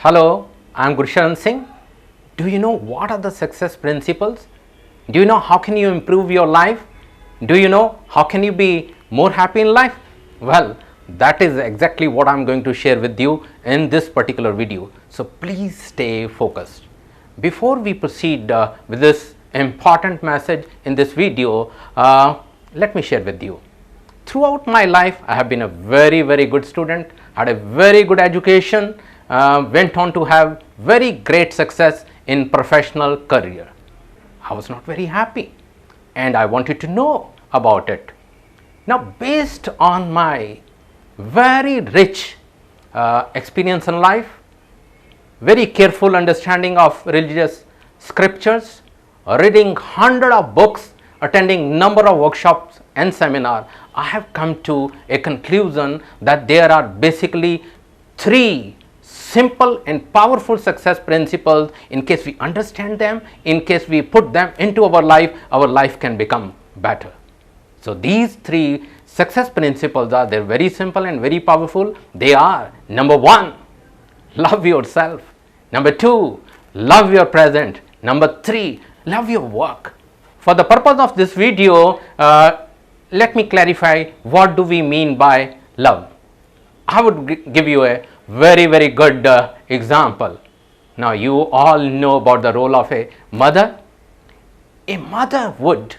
Hello, I am Gursharan Singh. Do you know what are the success principles? Do you know how can you improve your life? Do you know how can you be more happy in life? Well, that is exactly what I am going to share with you in this particular video. So please stay focused. Before we proceed with this important message in this video, let me share with you. Throughout my life, I have been a very good student, had a very good education, went on to have very great success in professional career. I was not very happy and I wanted to know about it. Now, based on my very rich experience in life, very careful understanding of religious scriptures, reading hundred of books, attending number of workshops and seminar, I have come to a conclusion that there are basically three simple and powerful success principles. In case we understand them, in case we put them into our life can become better. So these three success principles are, they're very simple and very powerful. They are: number one, love yourself; number two, love your present; number three, love your work. For the purpose of this video, let me clarify what do we mean by love. I would give you a very good example. Now, you all know about the role of a mother. A mother would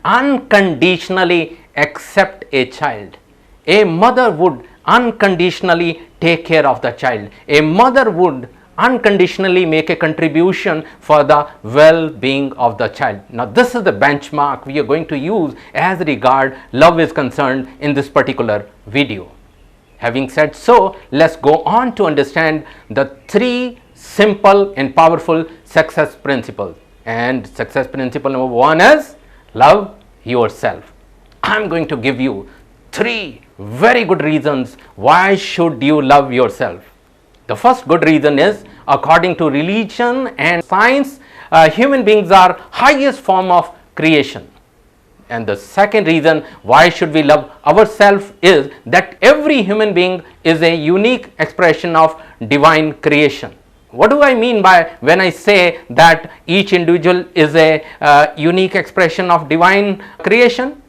unconditionally accept a child. A mother would unconditionally take care of the child. A mother would unconditionally make a contribution for the well-being of the child. Now, this is the benchmark we are going to use as regard love is concerned in this particular video. Having said so, let's go on to understand the three simple and powerful success principles. And success principle number one is love yourself. I am going to give you three very good reasons why should you love yourself. The first good reason is, according to religion and science, human beings are highest form of creation. And the second reason why should we love ourselves is that every human being is a unique expression of divine creation. What do I mean by when I say that each individual is a unique expression of divine creation?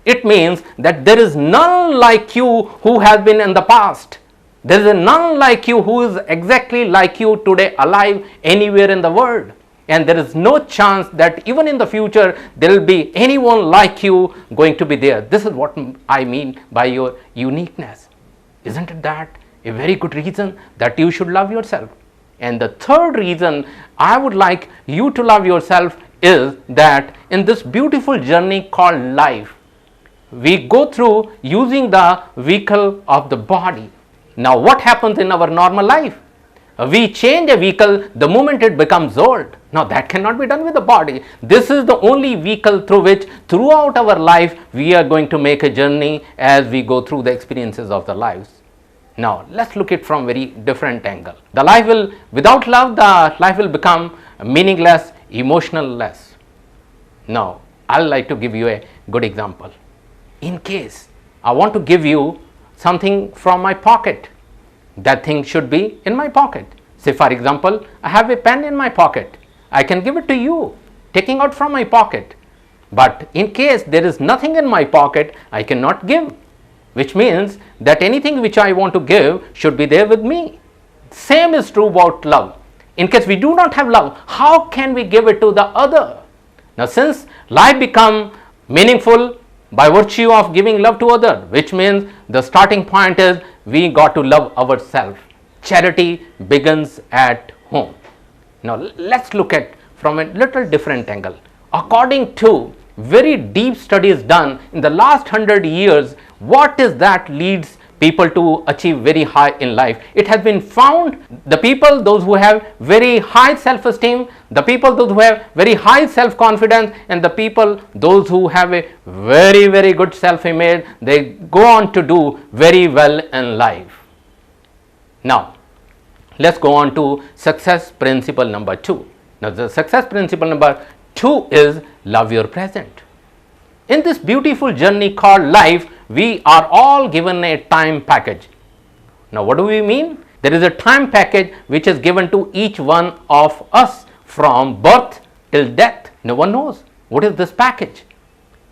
It means that there is none like you who has been in the past. There is none like you who is exactly like you today alive anywhere in the world. And there is no chance that even in the future there will be anyone like you going to be there. This is what I mean by your uniqueness. Isn't it that a very good reason that you should love yourself? And the third reason I would like you to love yourself is that in this beautiful journey called life, we go through using the vehicle of the body. Now, what happens in our normal life? We change a vehicle the moment it becomes old. Now, that cannot be done with the body. This is the only vehicle through which throughout our life we are going to make a journey as we go through the experiences of the lives. Now, let's look at from very different angle. The life will, without love, the life will become meaningless, emotionless. Now, I'd like to give you a good example. In case I want to give you something from my pocket, that thing should be in my pocket. Say, for example, I have a pen in my pocket. I can give it to you, taking out from my pocket. But in case there is nothing in my pocket, I cannot give, which means that anything which I want to give should be there with me. Same is true about love. In case we do not have love, how can we give it to the other? Now, since life become meaningful by virtue of giving love to others, which means the starting point is we got to love ourselves. Charity begins at home. Now, let's look at from a little different angle. According to very deep studies done in the last 100 years, what is that leads people to achieve very high in life? It has been found the people, those who have very high self-esteem, the people, those who have very high self-confidence, and the people, those who have a very good self-image, they go on to do very well in life. Now, let's go on to success principle number two. Now, the success principle number two is love your present. In this beautiful journey called life, we are all given a time package. Now, what do we mean? There is a time package which is given to each one of us from birth till death. No one knows what is this package.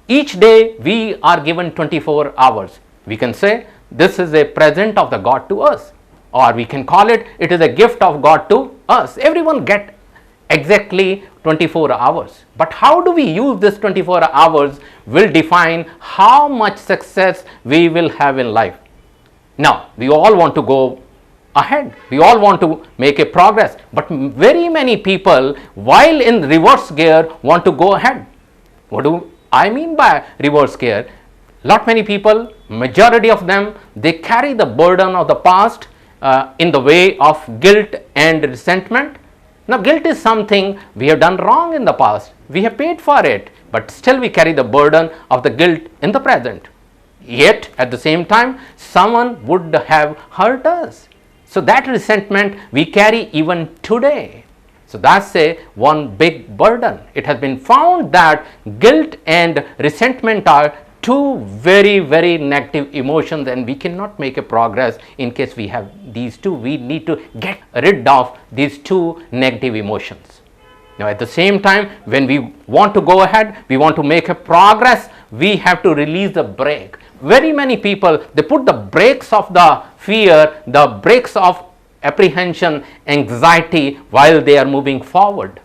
Each day we are given 24 hours. We can say this is a present of the God to us, or we can call it is a gift of God to us. Everyone get exactly 24 hours. But how do we use this 24 hours will define how much success we will have in life. Now, we all want to go ahead. We all want to make a progress. But very many people, while in reverse gear, want to go ahead. What do I mean by reverse gear? Lot many people, majority of them, they carry the burden of the past in the way of guilt and resentment. Now, guilt is something we have done wrong in the past. We have paid for it, but still we carry the burden of the guilt in the present. Yet, at the same time, someone would have hurt us. So, that resentment we carry even today. So, that's a one big burden. It has been found that guilt and resentment are two very, very negative emotions, and we cannot make a progress in case we have these two. We need to get rid of these two negative emotions. Now, at the same time, when we want to go ahead, we want to make a progress, we have to release the brake. Very many people, they put the brakes of the fear, the brakes of apprehension, anxiety while they are moving forward.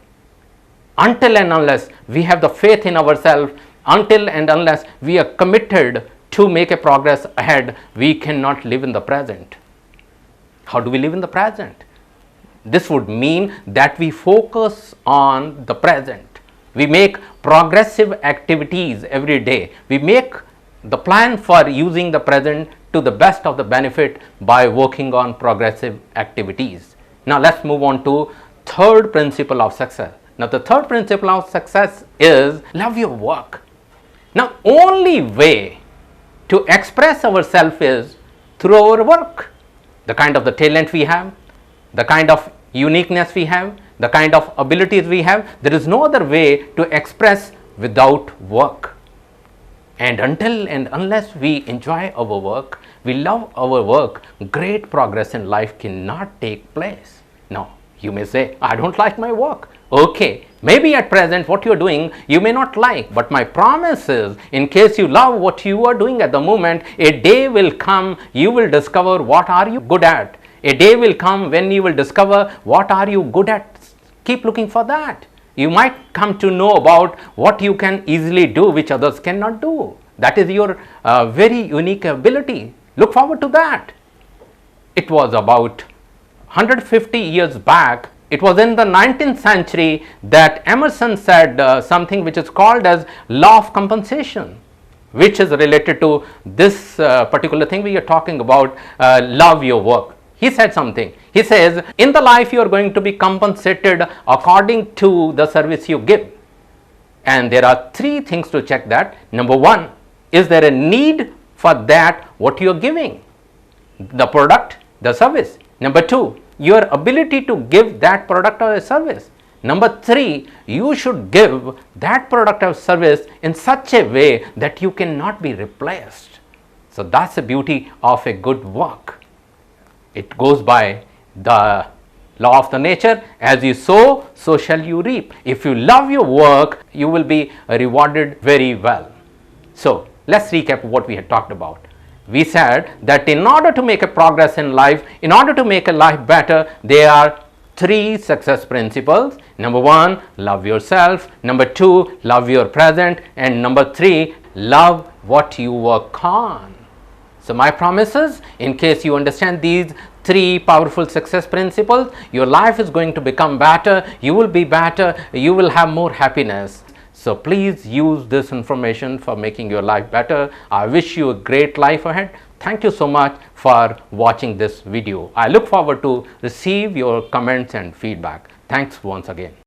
Until and unless we have the faith in ourselves, until and unless we are committed to make a progress ahead, we cannot live in the present. How do we live in the present? This would mean that we focus on the present. We make progressive activities every day. We make the plan for using the present to the best of the benefit by working on progressive activities. Now, let's move on to third principle of success. Now, the third principle of success is love your work. Now, only way to express ourselves is through our work. The kind of the talent we have, the kind of uniqueness we have, the kind of abilities we have, there is no other way to express without work. And until and unless we enjoy our work, we love our work, great progress in life cannot take place. Now, you may say, I don't like my work. Okay, maybe at present what you are doing you may not like, but my promise is, in case you love what you are doing at the moment, a day will come you will discover what are you good at. A day will come when you will discover what are you good at. Keep looking for that. You might come to know about what you can easily do which others cannot do. That is your very unique ability. Look forward to that. It was about 150 years back. It was in the 19th century that Emerson said something which is called as law of compensation, which is related to this particular thing we are talking about, love your work. He said something. He says, in the life you are going to be compensated according to the service you give. And there are three things to check that. Number one, is there a need for that what you are giving? The product, the service. Number two, your ability to give that product or service. Number three, you should give that product or service in such a way that you cannot be replaced. So that's the beauty of a good work. It goes by the law of the nature, as you sow, so shall you reap. If you love your work, you will be rewarded very well. So let's recap what we had talked about. We said that in order to make a progress in life, in order to make a life better, there are three success principles. Number one, love yourself. Number two, love your present. And number three, love what you work on. So my promise is, in case you understand these three powerful success principles, your life is going to become better, you will be better, you will have more happiness. So please use this information for making your life better. I wish you a great life ahead. Thank you so much for watching this video. I look forward to receive your comments and feedback. Thanks once again.